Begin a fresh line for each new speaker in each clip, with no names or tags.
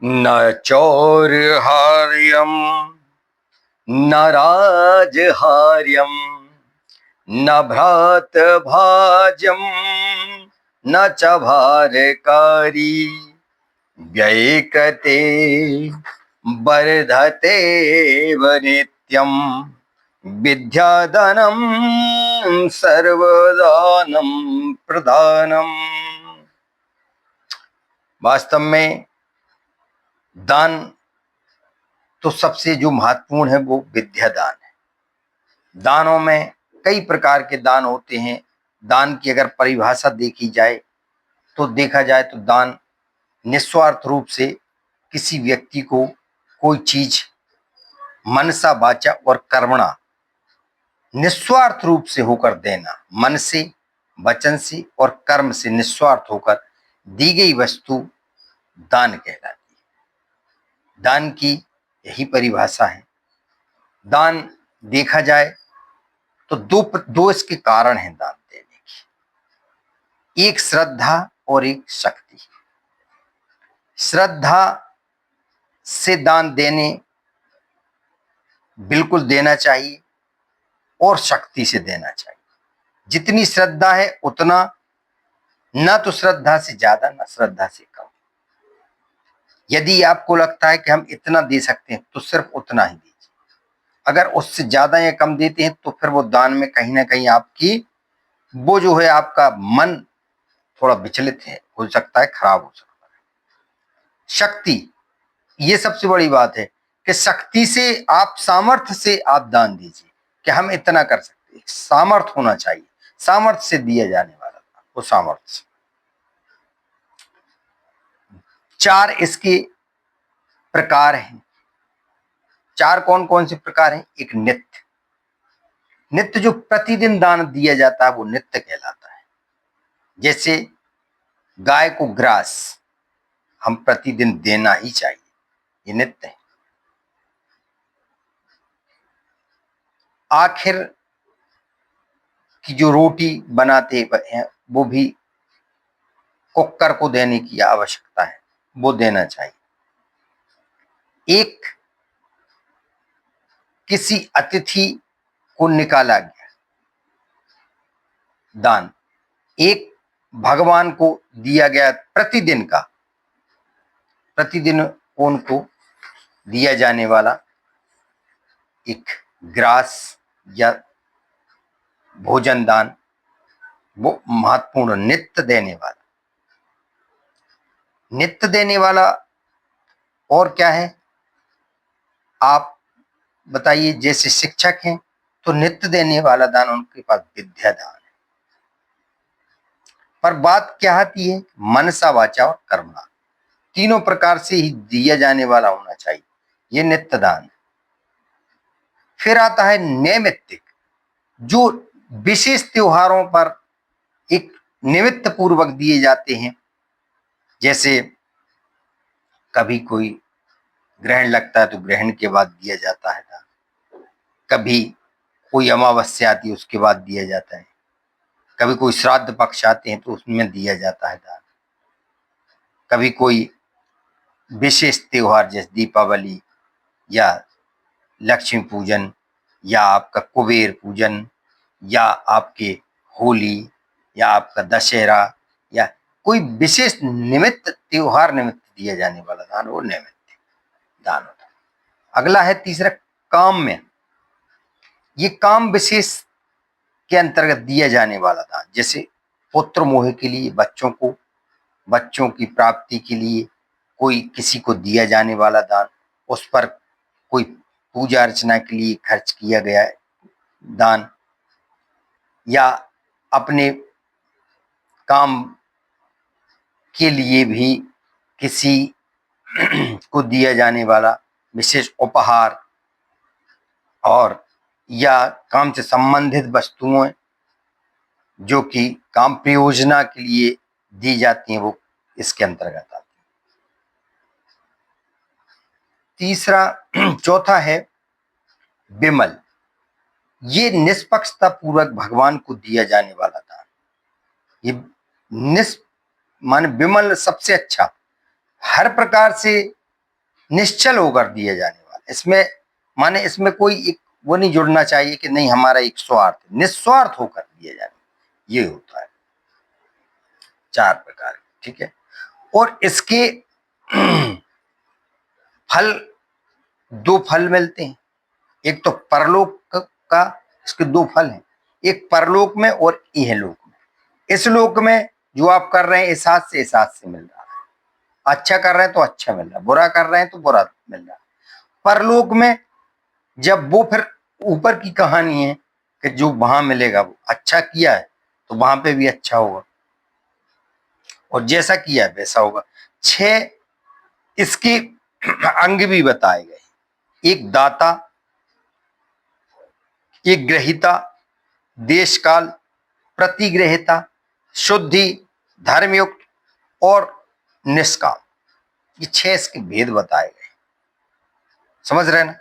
न चौर्हार्यम न राजहार्यम न भ्रातभाज्यम न च भारकारी व्ययकृते वर्धते नित्यम विद्याधनम सर्वदानम प्रदानम। वास्तव में दान तो सबसे जो महत्वपूर्ण है वो विद्या दान है। दानों में कई प्रकार के दान होते हैं। दान की अगर परिभाषा देखी जाए तो देखा जाए तो दान निस्वार्थ रूप से किसी व्यक्ति को कोई चीज मनसा वाचा और कर्मणा निस्वार्थ रूप से होकर देना, मन से, वचन से और कर्म से निस्वार्थ होकर दी गई वस्तु दान कहलाती है। दान की यही परिभाषा है। दान देखा जाए तो दो इसके कारण हैं दान देने की, एक श्रद्धा और एक शक्ति। श्रद्धा से दान देने बिल्कुल देना चाहिए और शक्ति से देना चाहिए। जितनी श्रद्धा है उतना, ना तो श्रद्धा से ज्यादा ना श्रद्धा से कम। यदि आपको लगता है कि हम इतना दे सकते हैं तो सिर्फ उतना ही दीजिए। अगर उससे ज्यादा या कम देते हैं तो फिर वो दान में कहीं ना कहीं आपकी वो जो है आपका मन थोड़ा विचलित है, हो सकता है खराब हो सकता है। शक्ति, ये सबसे बड़ी बात है कि शक्ति से आप, सामर्थ्य से आप दान दीजिए कि हम इतना कर सकते हैं। सामर्थ्य होना चाहिए, सामर्थ्य से दिया जाने वाला दान, वो सामर्थ्य से। 4 इसके प्रकार हैं। 4 कौन कौन से प्रकार हैं? एक नित्य, नित्य जो प्रतिदिन दान दिया जाता है वो नित्य कहलाता है। जैसे गाय को ग्रास हम प्रतिदिन देना ही चाहिए, ये नित्य है। आखिर की जो रोटी बनाते हैं वो भी कुकर को देने की आवश्यकता है, वो देना चाहिए। एक किसी अतिथि को निकाला गया दान, एक भगवान को दिया गया प्रतिदिन का, प्रतिदिन उनको दिया जाने वाला एक ग्रास या भोजन दान, वो महत्वपूर्ण नित्य देने वाला। नित्य देने वाला और क्या है आप बताइए? जैसे शिक्षक हैं तो नित्य देने वाला दान उनके पास विद्या दान है। पर बात क्या आती है? मनसा वाचा और कर्मणा, तीनों प्रकार से ही दिया जाने वाला होना चाहिए, ये नित्य दान। फिर आता है नैमित्तिक, जो विशेष त्योहारों पर एक निमित्त पूर्वक दिए जाते हैं। जैसे कभी कोई ग्रहण लगता है तो ग्रहण के बाद दिया जाता है दान, कभी कोई अमावस्या आती है उसके बाद दिया जाता है, कभी कोई श्राद्ध पक्ष आते हैं तो उसमें दिया जाता है दान, कभी कोई विशेष त्योहार जैसे दीपावली या लक्ष्मी पूजन या आपका कुबेर पूजन या आपके होली या आपका दशहरा या कोई विशेष निमित्त, त्योहार निमित्त दिया जाने वाला दान, वो निमित्त दान होता है। अगला है तीसरा काम्य, ये काम विशेष के अंतर्गत दिया जाने वाला दान। जैसे पुत्र मोह के लिए, बच्चों को, बच्चों की प्राप्ति के लिए कोई किसी को दिया जाने वाला दान, उस पर कोई पूजा अर्चना के लिए खर्च किया गया दान, या अपने काम के लिए भी किसी को दिया जाने वाला विशेष उपहार, और या काम से संबंधित वस्तुएं जो कि काम प्रयोजना के लिए दी जाती हैं, वो इसके अंतर्गत आती है। तीसरा चौथा है विमल, ये निष्पक्षता पूर्वक भगवान को दिया जाने वाला दान। ये मान विमल सबसे अच्छा, हर प्रकार से निश्चल होकर दिया जाने वाला। इसमें माने इसमें कोई एक वो नहीं जुड़ना चाहिए कि नहीं हमारा एक स्वार्थ, निस्वार्थ होकर दिया जाने, ये होता है 4 प्रकार। ठीक है, और इसके फल 2 फल मिलते हैं। एक तो परलोक का, इसके 2 फल हैं, एक परलोक में और इहलोक में। इस लोक में जो आप कर रहे हैं इस हाथ से मिल रहा है, अच्छा कर रहे हैं तो अच्छा मिल रहा है, बुरा कर रहे हैं तो बुरा मिल रहा है। परलोक में जब वो फिर ऊपर की कहानी है कि जो वहां मिलेगा, वो अच्छा किया है तो वहां पे भी अच्छा होगा, और जैसा किया है वैसा होगा। 6 इसके अंग भी बताए गए, एक दाता, एक ग्रहिता, देश काल, प्रतिग्रहिता, शुद्धि, धर्मयुक्त और निष्काम। ये 6 इसके भेद बताए गए, समझ रहे ना।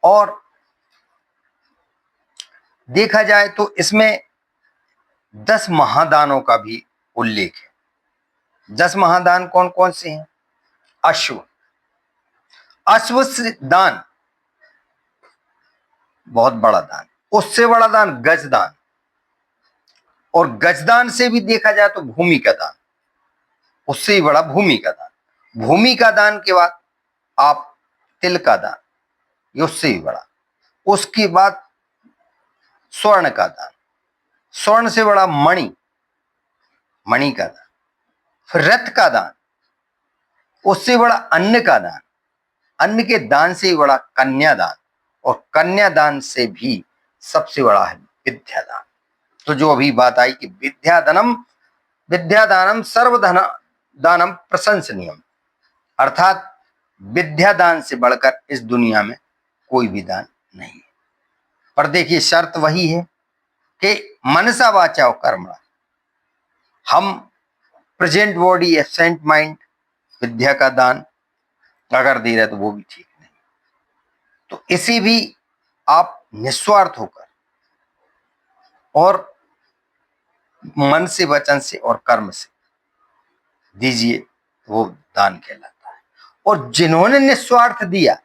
और देखा जाए तो इसमें 10 महादानों का भी उल्लेख है। 10 महादान कौन कौन से हैं? अश्व, अश्व से दान बहुत बड़ा दान, उससे बड़ा दान गजदान, और गजदान से भी देखा जाए तो भूमि का दान, उससे ही बड़ा भूमि का दान। भूमि का दान के बाद आप तिल का दान, ये उससे भी बड़ा। उसके बाद स्वर्ण का दान, स्वर्ण से बड़ा मणि, मणि का दान। फिर रथ का दान, उससे बड़ा अन्न का दान, अन्न के दान से ही बड़ा कन्यादान, और कन्यादान से भी सबसे बड़ा है विद्यादान। तो जो अभी बात आई कि विद्यादानम सर्वधन दानम प्रशंसनीयम, अर्थात विद्यादान से बढ़कर इस दुनिया में कोई भी दान नहीं है। पर देखिए शर्त वही है कि मनसा वाचा और कर्मणा, हम प्रेजेंट बॉडी एब्सेंट माइंड विद्या का दान अगर दे रहे तो वो भी ठीक नहीं। तो इसे भी आप निस्वार्थ होकर और मन से, वचन से और कर्म से दीजिए, वो दान कहलाता है। और जिन्होंने निस्वार्थ दिया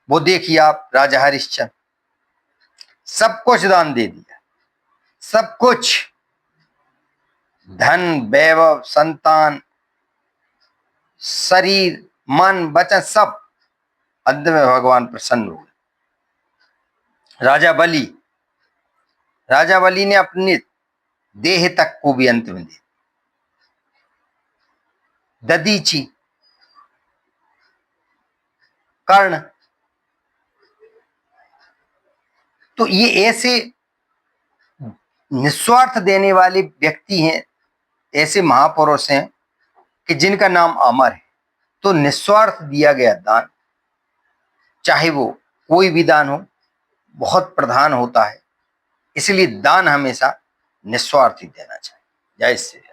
वो देखिए आप, राजा हरिश्चंद्र सब कुछ दान दे दिया, सब कुछ, धन, वैभव, संतान, शरीर, मन, वचन, सब। अंत में भगवान प्रसन्न हुए। राजा बलि ने अपने देह तक को भी अंत में दे। ददीची, कर्ण, तो ये ऐसे निस्वार्थ देने वाले व्यक्ति हैं, ऐसे महापुरुष हैं कि जिनका नाम अमर है। तो निस्वार्थ दिया गया दान, चाहे वो कोई भी दान हो, बहुत प्रधान होता है। इसलिए दान हमेशा निस्वार्थ ही देना चाहिए। जय श्री राम।